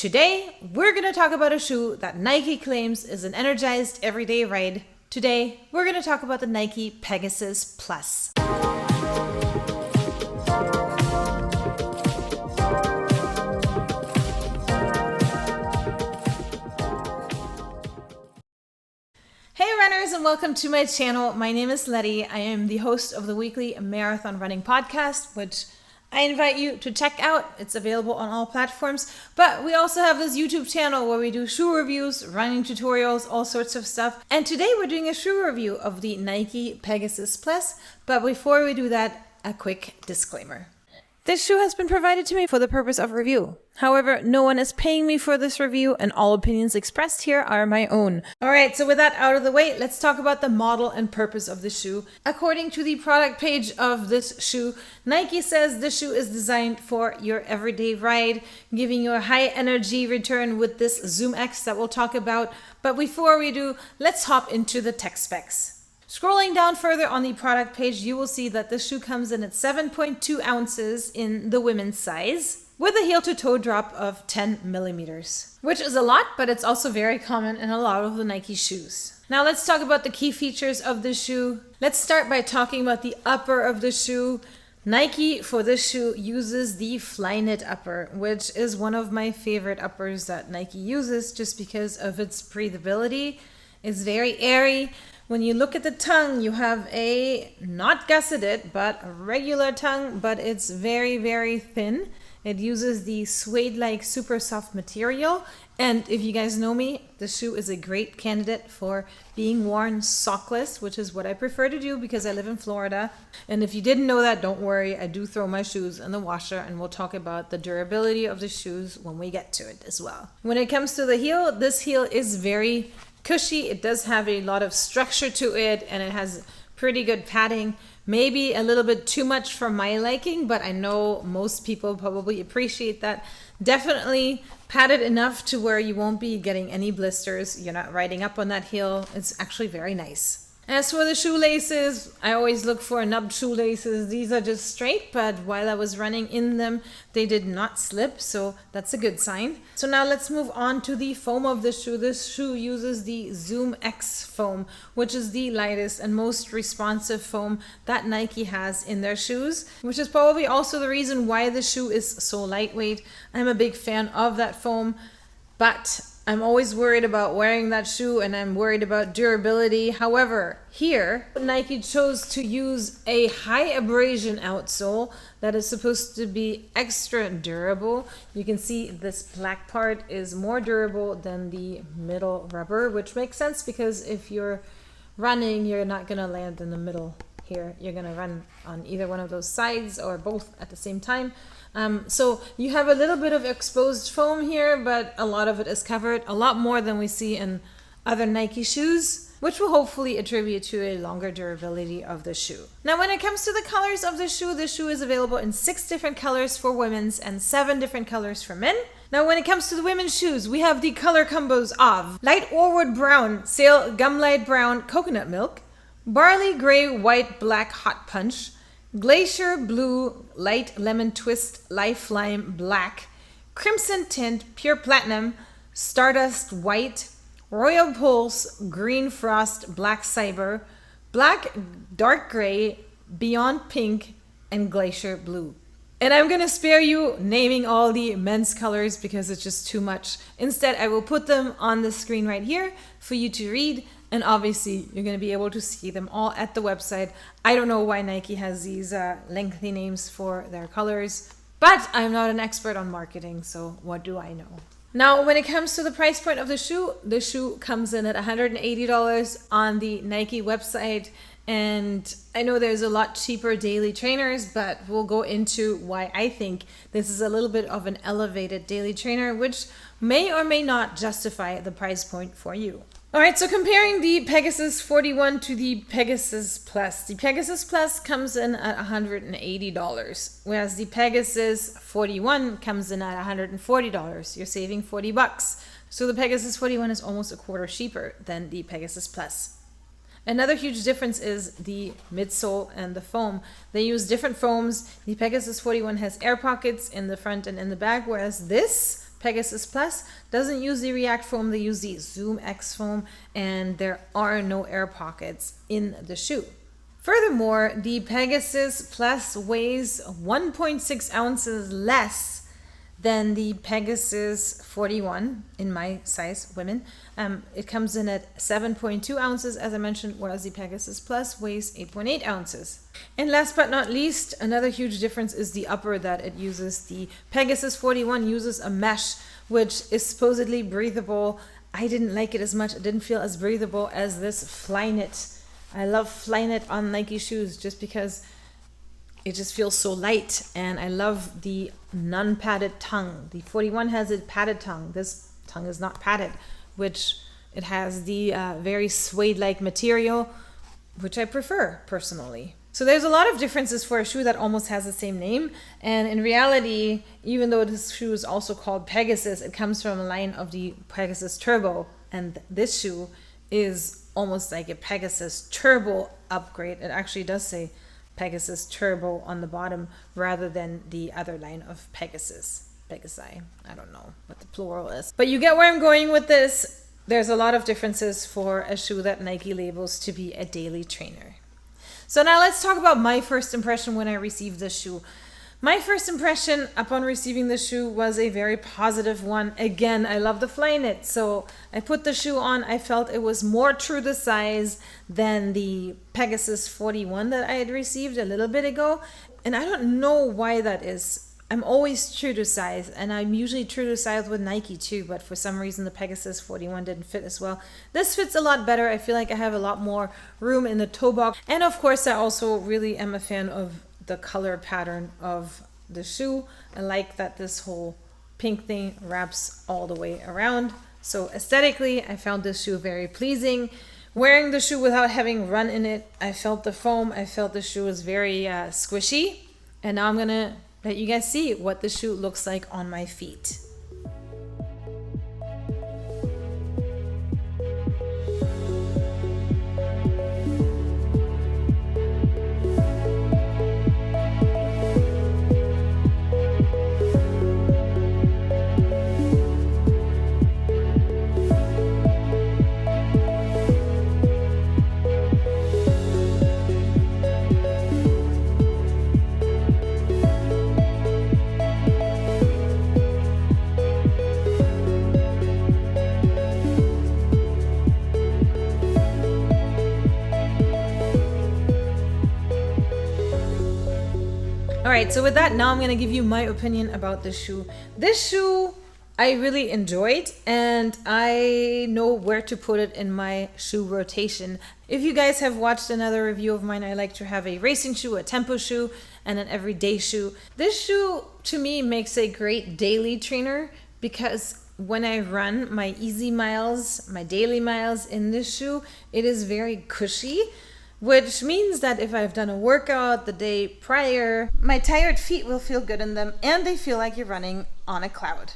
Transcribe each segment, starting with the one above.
Today, we're going to talk about a shoe that Nike claims is an energized everyday ride. Today, we're going to talk about the Nike Pegasus Plus. Hey runners, and welcome to my channel. My name is Letty. I am the host of the weekly marathon running podcast, which I invite you to check out. It's available on all platforms, but we also have this YouTube channel where we do shoe reviews, running tutorials, all sorts of stuff. And today we're doing a shoe review of the Nike Pegasus Plus. But before we do that, a quick disclaimer. This shoe has been provided to me for the purpose of review. However, no one is paying me for this review, and all opinions expressed here are my own. Alright, so with that out of the way, let's talk about the model and purpose of the shoe. According to the product page of this shoe, Nike says this shoe is designed for your everyday ride, giving you a high energy return with this Zoom X that we'll talk about. But before we do, let's hop into the tech specs. Scrolling down further on the product page, you will see that this shoe comes in at 7.2 ounces in the women's size, with a heel-to-toe drop of 10 millimeters, which is a lot, but it's also very common in a lot of the Nike shoes. Now let's talk about the key features of the shoe. Let's start by talking about the upper of the shoe. Nike for this shoe uses the Flyknit upper, which is one of my favorite uppers that Nike uses just because of its breathability. It's very airy. When you look at the tongue, you have a, not gusseted, but a regular tongue, but it's very, very thin. It uses the suede-like super soft material. And if you guys know me, the shoe is a great candidate for being worn sockless, which is what I prefer to do because I live in Florida. And if you didn't know that, don't worry. I do throw my shoes in the washer, and we'll talk about the durability of the shoes when we get to it as well. When it comes to the heel, this heel is very cushy. It does have a lot of structure to it, and it has pretty good padding. Maybe a little bit too much for my liking, but I know most people probably appreciate that. Definitely padded enough to where you won't be getting any blisters. You're not riding up on that heel. It's actually very nice. As for the shoelaces, I always look for nubbed shoelaces. These are just straight, but while I was running in them, they did not slip, so that's a good sign. So now let's move on to the foam of the shoe. This shoe uses the Zoom X foam, which is the lightest and most responsive foam that Nike has in their shoes, which is probably also the reason why the shoe is so lightweight. I'm a big fan of that foam, but I'm always worried about wearing that shoe, and I'm worried about durability. However, here, Nike chose to use a high abrasion outsole that is supposed to be extra durable. You can see this black part is more durable than the middle rubber, which makes sense because if you're running, you're not going to land in the middle here. You're going to run on either one of those sides or both at the same time. So you have a little bit of exposed foam here, but a lot of it is covered, a lot more than we see in other Nike shoes, which will hopefully attribute to a longer durability of the shoe. Now, when it comes to the colors of the shoe is available in 6 different colors for women's and 7 different colors for men. Now, when it comes to the women's shoes, we have the color combos of light Orwood brown, sail gumlight brown, coconut milk, barley gray, white, black, hot punch, glacier blue, light lemon twist, life lime black, crimson tint, pure platinum, stardust white, royal pulse, green frost, black cyber, black dark gray, beyond pink, and glacier blue. And I'm going to spare you naming all the men's colors because it's just too much. Instead, I will put them on the screen right here for you to read. And obviously, you're going to be able to see them all at the website. I don't know why Nike has these lengthy names for their colors, but I'm not an expert on marketing, so what do I know? Now, when it comes to the price point of the shoe comes in at $180 on the Nike website. And I know there's a lot cheaper daily trainers, but we'll go into why I think this is a little bit of an elevated daily trainer, which may or may not justify the price point for you. All right, so comparing the Pegasus 41 to the Pegasus Plus. The Pegasus Plus comes in at $180, whereas the Pegasus 41 comes in at $140. You're saving $40. So the Pegasus 41 is almost a quarter cheaper than the Pegasus Plus. Another huge difference is the midsole and the foam. They use different foams. The Pegasus 41 has air pockets in the front and in the back, whereas this Pegasus Plus doesn't use the React foam, they use the Zoom X foam, and there are no air pockets in the shoe. Furthermore, the Pegasus Plus weighs 1.6 ounces less than the Pegasus 41 in my size, women. It comes in at 7.2 ounces, as I mentioned, whereas the Pegasus Plus weighs 8.8 ounces. And last but not least, another huge difference is the upper that it uses. The Pegasus 41 uses a mesh, which is supposedly breathable. I didn't like it as much. It didn't feel as breathable as this Flyknit. I love Flyknit on Nike shoes just because it just feels so light, and I love the non-padded tongue. The 41 has a padded tongue. This tongue is not padded, which it has the very suede-like material, which I prefer personally. So there's a lot of differences for a shoe that almost has the same name, and in reality, even though this shoe is also called Pegasus, it comes from a line of the Pegasus Turbo, and this shoe is almost like a Pegasus Turbo upgrade. It actually does say Pegasus Turbo on the bottom rather than the other line of Pegasi. I don't know what the plural is. But you get where I'm going with this. There's a lot of differences for a shoe that Nike labels to be a daily trainer. So now let's talk about my first impression when I received this shoe. My first impression upon receiving the shoe was a very positive one. Again, I love the Flyknit, so I put the shoe on. I felt it was more true to size than the Pegasus 41 that I had received a little bit ago. And I don't know why that is. I'm always true to size, and I'm usually true to size with Nike too, but for some reason the Pegasus 41 didn't fit as well. This fits a lot better. I feel like I have a lot more room in the toe box. And of course, I also really am a fan of the color pattern of the shoe. I like that this whole pink thing wraps all the way around. So aesthetically, I found this shoe very pleasing. Wearing the shoe without having run in it, I felt the foam. I felt the shoe was very squishy. And now I'm gonna let you guys see what the shoe looks like on my feet. Alright, so with that, now I'm going to give you my opinion about this shoe. This shoe I really enjoyed, and I know where to put it in my shoe rotation. If you guys have watched another review of mine, I like to have a racing shoe, a tempo shoe, and an everyday shoe. This shoe, to me, makes a great daily trainer because when I run my easy miles, my daily miles in this shoe, it is very cushy, which means that if I've done a workout the day prior, my tired feet will feel good in them and they feel like you're running on a cloud.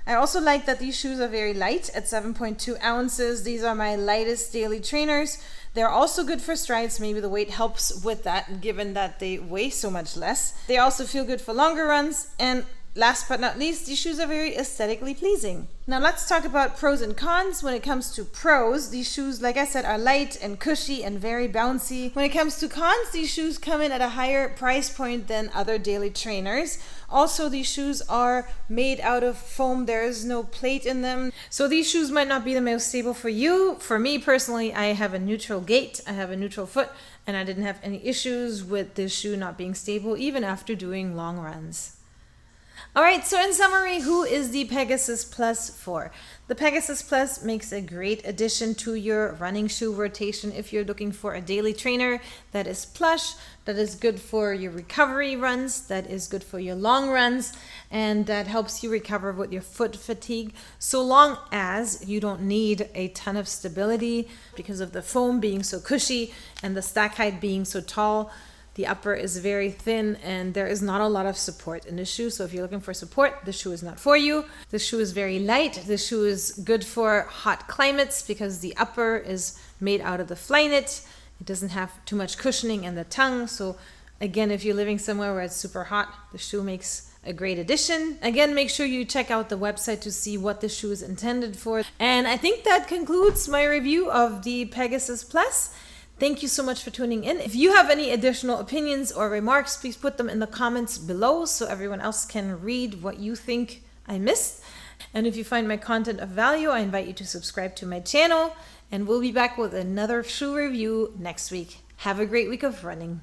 I also like that these shoes are very light at 7.2 ounces. These are my lightest daily trainers. They're also good for strides. Maybe the weight helps with that given that they weigh so much less. They also feel good for longer runs, and last but not least, these shoes are very aesthetically pleasing. Now let's talk about pros and cons. When it comes to pros, these shoes, like I said, are light and cushy and very bouncy. When it comes to cons, these shoes come in at a higher price point than other daily trainers. Also, these shoes are made out of foam. There is no plate in them. So these shoes might not be the most stable for you. For me personally, I have a neutral gait, I have a neutral foot, and I didn't have any issues with this shoe not being stable even after doing long runs. Alright, so in summary, who is the Pegasus Plus for? The Pegasus Plus makes a great addition to your running shoe rotation if you're looking for a daily trainer that is plush, that is good for your recovery runs, that is good for your long runs, and that helps you recover with your foot fatigue, so long as you don't need a ton of stability because of the foam being so cushy and the stack height being so tall. The upper is very thin and there is not a lot of support in the shoe. So if you're looking for support, the shoe is not for you. The shoe is very light. The shoe is good for hot climates because the upper is made out of the Flyknit. It doesn't have too much cushioning in the tongue. So again, if you're living somewhere where it's super hot, the shoe makes a great addition. Again, make sure you check out the website to see what the shoe is intended for. And I think that concludes my review of the Pegasus Plus. Thank you so much for tuning in. If you have any additional opinions or remarks, please put them in the comments below so everyone else can read what you think I missed. And if you find my content of value, I invite you to subscribe to my channel, and we'll be back with another shoe review next week. Have a great week of running.